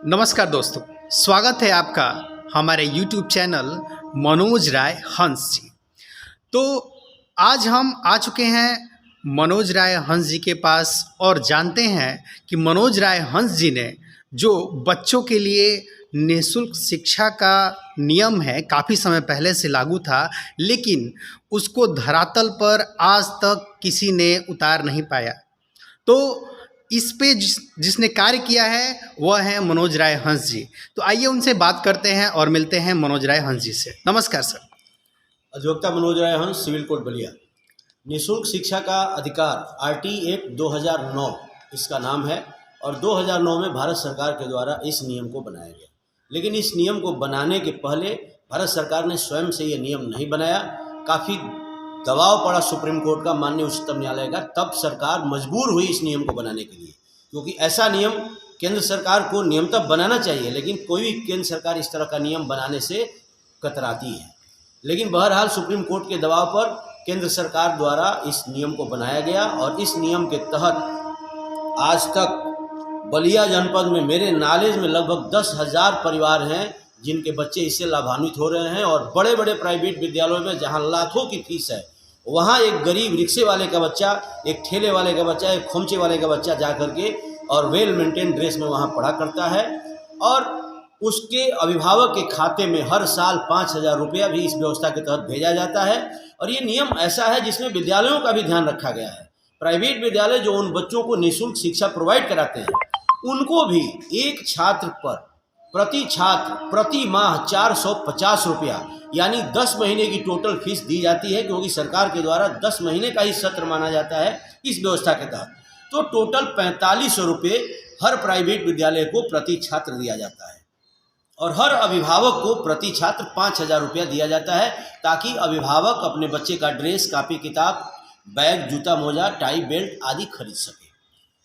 नमस्कार दोस्तों, स्वागत है आपका हमारे YouTube चैनल मनोज राय हंस जी। तो आज हम आ चुके हैं मनोज राय हंस जी के पास और जानते हैं कि मनोज राय हंस जी ने जो बच्चों के लिए निःशुल्क शिक्षा का नियम है, काफ़ी समय पहले से लागू था, लेकिन उसको धरातल पर आज तक किसी ने उतार नहीं पाया। तो इस पे जिसने कार्य किया है वह है मनोज राय हंस जी। तो आइए उनसे बात करते हैं और मिलते हैं मनोज राय हंस जी से। नमस्कार सर। अधिवक्ता मनोज राय हंस, सिविल कोर्ट बलिया। निःशुल्क शिक्षा का अधिकार आरटी एक्ट 2009 इसका नाम है और 2009 में भारत सरकार के द्वारा इस नियम को बनाया गया। लेकिन इस नियम को बनाने के पहले भारत सरकार ने स्वयं से ये नियम नहीं बनाया। काफ़ी दबाव पड़ा सुप्रीम कोर्ट का, माननीय उच्चतम न्यायालय का, तब सरकार मजबूर हुई इस नियम को बनाने के लिए, क्योंकि ऐसा नियम केंद्र सरकार को नियमतः बनाना चाहिए, लेकिन कोई भी केंद्र सरकार इस तरह का नियम बनाने से कतराती है। लेकिन बहरहाल सुप्रीम कोर्ट के दबाव पर केंद्र सरकार द्वारा इस नियम को बनाया गया और इस नियम के तहत आज तक बलिया जनपद में मेरे नॉलेज में लगभग 10,000 परिवार हैं जिनके बच्चे इससे लाभान्वित हो रहे हैं। और बड़े बड़े प्राइवेट विद्यालयों में जहां लाखों की फीस है, वहां एक गरीब रिक्शे वाले का बच्चा, एक ठेले वाले का बच्चा, एक खोमचे वाले का बच्चा जा करके और वेल मेंटेन ड्रेस में वहां पढ़ा करता है और उसके अभिभावक के खाते में हर साल 5,000 रुपया भी इस व्यवस्था के तहत भेजा जाता है। और ये नियम ऐसा है जिसमें विद्यालयों का भी ध्यान रखा गया है। प्राइवेट विद्यालय जो उन बच्चों को निःशुल्क शिक्षा प्रोवाइड कराते हैं, उनको भी एक छात्र पर प्रति छात्र प्रति माह 450 रुपया यानी 10 महीने की टोटल फीस दी जाती है, क्योंकि सरकार के द्वारा 10 महीने का ही सत्र माना जाता है इस व्यवस्था के तहत। तो टोटल 4500 रुपये हर प्राइवेट विद्यालय को प्रति छात्र दिया जाता है और हर अभिभावक को प्रति छात्र 5,000 रुपया दिया जाता है, ताकि अभिभावक अपने बच्चे का ड्रेस, कापी किताब, बैग, जूता मोजा, टाई बेल्ट आदि खरीद सके।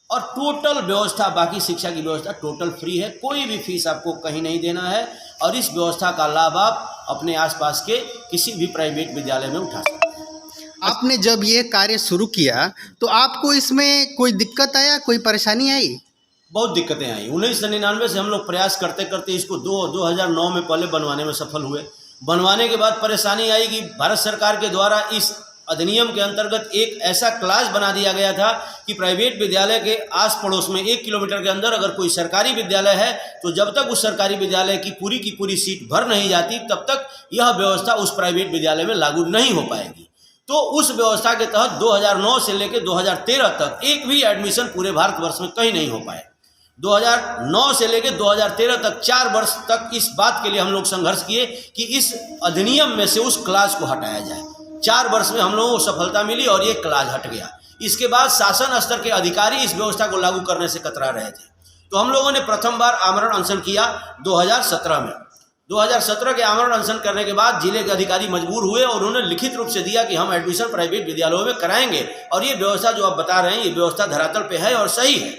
और टोटल व्यवस्था, बाकी शिक्षा की व्यवस्था टोटल फ्री है, कोई भी फीस आपको कहीं नहीं देना है और इस व्यवस्था का लाभ आप अपने आसपास के किसी भी प्राइवेट विद्यालय में उठा सकते हैं। आपने जब ये कार्य शुरू किया तो आपको इसमें कोई दिक्कत आया, कोई परेशानी आई? बहुत दिक्कतें आई। 1999 से हम लोग प्रयास करते करते इसको 2009 में पहले बनवाने में सफल हुए। बनवाने के बाद परेशानी आई कि भारत सरकार के द्वारा इस अधिनियम के अंतर्गत एक ऐसा क्लास बना दिया गया था कि प्राइवेट विद्यालय के आस पड़ोस में 1 किलोमीटर के अंदर अगर कोई सरकारी विद्यालय है तो जब तक उस सरकारी विद्यालय की पूरी सीट भर नहीं जाती तब तक यह व्यवस्था उस प्राइवेट विद्यालय में लागू नहीं हो पाएगी। तो उस व्यवस्था के तहत 2009 से लेकर 2013 तक एक भी एडमिशन पूरे भारतवर्ष में कहीं नहीं हो पाए। 2009 से लेकर 2013 तक 4 वर्ष तक इस बात के लिए हम लोग संघर्ष किए कि इस अधिनियम में से उस क्लास को हटाया जाए। 4 वर्ष में हम लोगों को सफलता मिली और ये क्लास हट गया। इसके बाद शासन स्तर के अधिकारी इस व्यवस्था को लागू करने से कतरा रहे थे, तो हम लोगों ने प्रथम बार आमरण अनशन किया 2017 में। 2017 के आमरण अनशन करने के बाद जिले के अधिकारी मजबूर हुए और उन्होंने लिखित रूप से दिया कि हम एडमिशन प्राइवेट विद्यालयों में कराएंगे और ये व्यवस्था जो आप बता रहे हैं ये व्यवस्था धरातल पे है और सही है।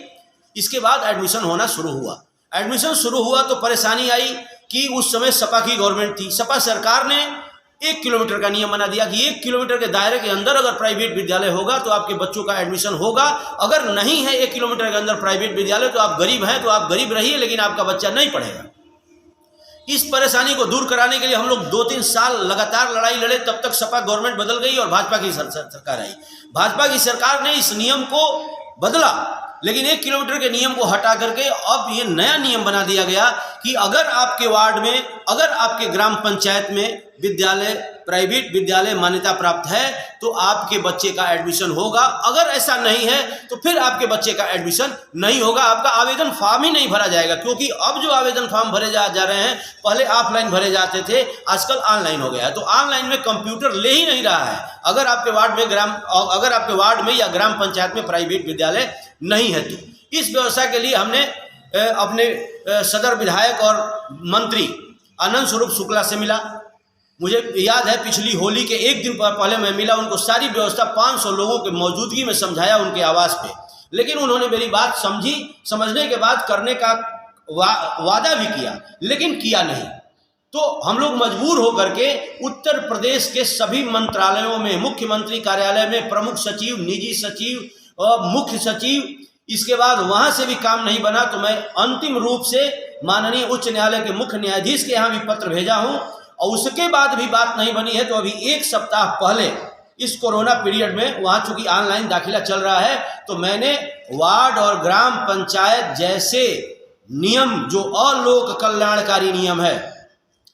इसके बाद एडमिशन होना शुरू हुआ। एडमिशन शुरू हुआ तो परेशानी आई कि उस समय सपा की गवर्नमेंट थी। सपा सरकार ने 1 किलोमीटर का नियम बना दिया कि 1 किलोमीटर के दायरे के अंदर अगर प्राइवेट विद्यालय होगा तो आपके बच्चों का एडमिशन होगा। अगर नहीं है 1 किलोमीटर के अंदर प्राइवेट विद्यालय तो आप गरीब हैं तो आप गरीब रहिए, लेकिन आपका बच्चा नहीं पढ़ेगा। इस परेशानी को दूर कराने के लिए हम लोग 2-3 साल लगातार लड़ाई लड़े। तब तक सपा गवर्नमेंट बदल गई और भाजपा की सरकार आई। भाजपा की सरकार ने इस नियम को बदला, लेकिन 1 किलोमीटर के नियम को हटा करके अब ये नया नियम बना दिया गया कि अगर आपके वार्ड में, अगर आपके ग्राम पंचायत में विद्यालय, प्राइवेट विद्यालय मान्यता प्राप्त है तो आपके बच्चे का एडमिशन होगा। अगर ऐसा नहीं है तो फिर आपके बच्चे का एडमिशन नहीं होगा, आपका आवेदन फॉर्म ही नहीं भरा जाएगा। क्योंकि अब जो आवेदन फॉर्म भरे जा रहे हैं, पहले ऑफलाइन भरे जाते थे, आजकल ऑनलाइन हो गया है। तो ऑनलाइन में कंप्यूटर ले ही नहीं रहा है अगर आपके वार्ड में या ग्राम पंचायत में प्राइवेट विद्यालय नहीं है तो। इस व्यवस्था के लिए हमने अपने सदर विधायक और मंत्री आनंद स्वरूप शुक्ला से मिला। मुझे याद है पिछली होली के 1 दिन पहले मैं मिला, उनको सारी व्यवस्था 500 लोगों के मौजूदगी में समझाया उनके आवास पे। लेकिन उन्होंने मेरी बात समझी, समझने के बाद करने का वादा भी किया, लेकिन किया नहीं। तो हम लोग मजबूर होकर के उत्तर प्रदेश के सभी मंत्रालयों में, मुख्यमंत्री कार्यालय में प्रमुख सचिव, निजी सचिव और मुख्य सचिव, इसके बाद वहां से भी काम नहीं बना तो मैं अंतिम रूप से माननीय उच्च न्यायालय के मुख्य न्यायाधीश के यहाँ भी पत्र भेजा हूँ, और उसके बाद भी बात नहीं बनी है। तो अभी एक सप्ताह पहले इस कोरोना पीरियड में वहाँ चूंकि ऑनलाइन दाखिला चल रहा है, तो मैंने वार्ड और ग्राम पंचायत जैसे नियम जो अलोक कल्याणकारी नियम है,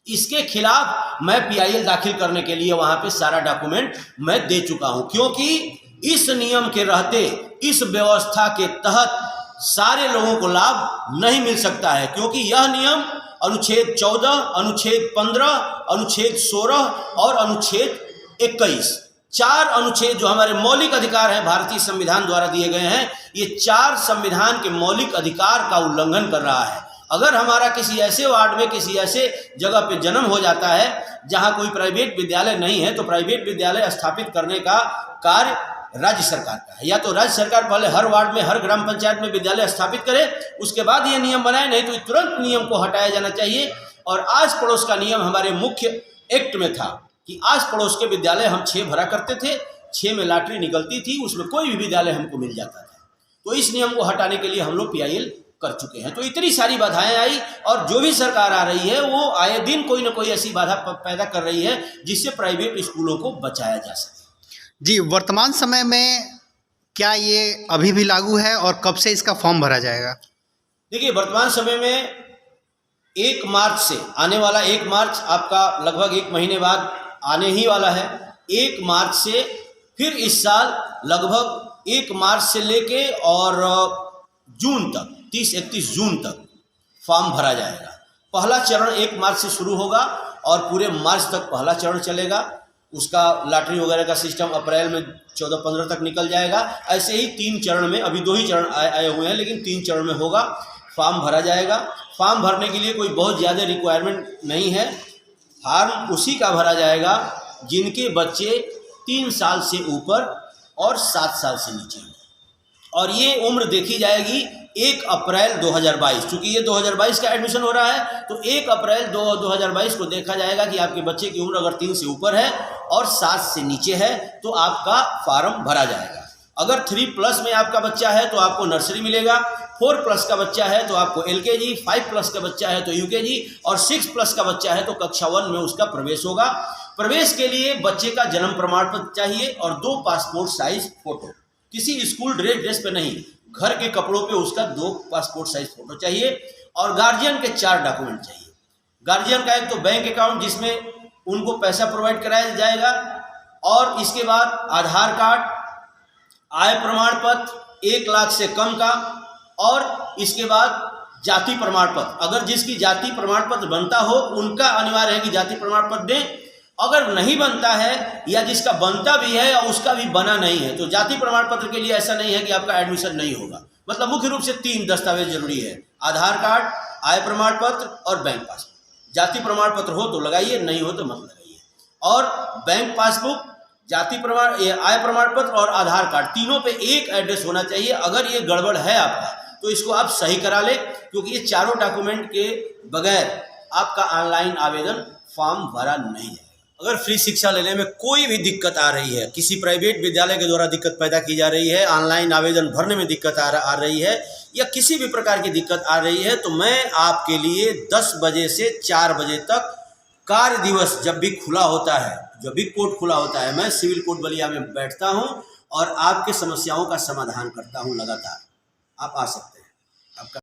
इसके खिलाफ मैं PIL दाखिल करने के लिए वहाँ पे सारा डॉक्यूमेंट मैं दे चुका हूँ, क्योंकि इस नियम के रहते, इस व्यवस्था के तहत सारे लोगों को लाभ नहीं मिल सकता है। क्योंकि यह नियम अनुच्छेद 14, अनुच्छेद 15, अनुच्छेद 16 और अनुच्छेद 21, 4 अनुच्छेद जो हमारे मौलिक अधिकार हैं भारतीय संविधान द्वारा दिए गए हैं, ये 4 संविधान के मौलिक अधिकार का उल्लंघन कर रहा है। अगर हमारा किसी ऐसे वार्ड में, किसी ऐसे जगह पे जन्म हो जाता है जहाँ कोई प्राइवेट विद्यालय नहीं है, तो प्राइवेट विद्यालय स्थापित करने का कार्य राज्य सरकार का है। या तो राज्य सरकार पहले हर वार्ड में, हर ग्राम पंचायत में विद्यालय स्थापित करे, उसके बाद ये नियम बनाए, नहीं तो तुरंत नियम को हटाया जाना चाहिए। और आस पड़ोस का नियम हमारे मुख्य एक्ट में था कि आस पड़ोस के विद्यालय हम 6 भरा करते थे, 6 में लॉटरी निकलती थी, उसमें कोई भी विद्यालय हमको मिल जाता था। तो इस नियम को हटाने के लिए हम लोग PIL कर चुके हैं। तो इतनी सारी बाधाएं आई, और जो भी सरकार आ रही है वो आए दिन कोई ना कोई ऐसी बाधा पैदा कर रही है जिससे प्राइवेट स्कूलों को बचाया जा सके। जी, वर्तमान समय में क्या ये अभी भी लागू है और कब से इसका फॉर्म भरा जाएगा? देखिए, वर्तमान समय में 1 मार्च से, आने वाला 1 मार्च आपका लगभग 1 महीने बाद आने ही वाला है। 1 मार्च से फिर इस साल लगभग 1 मार्च से लेके और जून तक, 30-31 जून तक फॉर्म भरा जाएगा। पहला चरण 1 मार्च से शुरू होगा और पूरे मार्च तक पहला चरण चलेगा। उसका लॉटरी वगैरह का सिस्टम अप्रैल में 14-15 तक निकल जाएगा। ऐसे ही 3 चरण में, अभी 2 ही चरण आए हुए हैं, लेकिन 3 चरण में होगा, फॉर्म भरा जाएगा। फॉर्म भरने के लिए कोई बहुत ज़्यादा रिक्वायरमेंट नहीं है। फॉर्म उसी का भरा जाएगा जिनके बच्चे 3 साल से ऊपर और 7 साल से नीचे हैं, और ये उम्र देखी जाएगी 1 अप्रैल 2022। चूँकि ये 2022 का एडमिशन हो रहा है, तो 1 अप्रैल 2022 को देखा जाएगा कि आपके बच्चे की उम्र अगर 3 से ऊपर है और 7 से नीचे है तो आपका फॉर्म भरा जाएगा। अगर 3+ में आपका बच्चा है तो आपको नर्सरी मिलेगा, 4+ का बच्चा है तो आपको LKG, 5+ का बच्चा है तो UKG, और 6+ का बच्चा है तो कक्षा 1 में उसका प्रवेश होगा। प्रवेश के लिए बच्चे का जन्म प्रमाण पत्र चाहिए और 2 पासपोर्ट साइज फोटो, किसी स्कूल ड्रेस पे नहीं, घर के कपड़ों पे उसका 2 पासपोर्ट साइज फोटो चाहिए, और गार्जियन के 4 डॉक्यूमेंट चाहिए। गार्जियन का एक तो बैंक अकाउंट जिसमें उनको पैसा प्रोवाइड कराया जाएगा, और इसके बाद आधार कार्ड, आय प्रमाण पत्र 1 लाख से कम का, और इसके बाद जाति प्रमाण पत्र। अगर जिसकी जाति प्रमाण पत्र बनता हो उनका अनिवार्य है कि जाति प्रमाण पत्र दें। अगर नहीं बनता है या जिसका बनता भी है और उसका भी बना नहीं है, तो जाति प्रमाण पत्र के लिए ऐसा नहीं है कि आपका एडमिशन नहीं होगा। मतलब मुख्य रूप से 3 दस्तावेज जरूरी है: आधार कार्ड, आय प्रमाण पत्र और बैंक पासबुक। जाति प्रमाण पत्र हो तो लगाइए, नहीं हो तो मत लगाइए। और बैंक पासबुक, जाति प्रमाण, आय प्रमाण पत्र और आधार कार्ड, तीनों पे एक एड्रेस होना चाहिए। अगर ये गड़बड़ है आपका तो इसको आप सही करा ले, क्योंकि ये चारों डॉक्यूमेंट के बगैर आपका ऑनलाइन आवेदन फॉर्म भरा नहीं है। अगर फ्री शिक्षा लेने में कोई भी दिक्कत आ रही है, किसी प्राइवेट विद्यालय के द्वारा दिक्कत पैदा की जा रही है, ऑनलाइन आवेदन भरने में दिक्कत आ रही है, या किसी भी प्रकार की दिक्कत आ रही है, तो मैं आपके लिए 10 बजे से 4 बजे तक कार्य दिवस जब भी खुला होता है, जब भी कोर्ट खुला होता है, मैं सिविल कोर्ट बलिया में बैठता हूं और आपके समस्याओं का समाधान करता हूं लगातार। आप आ सकते हैं।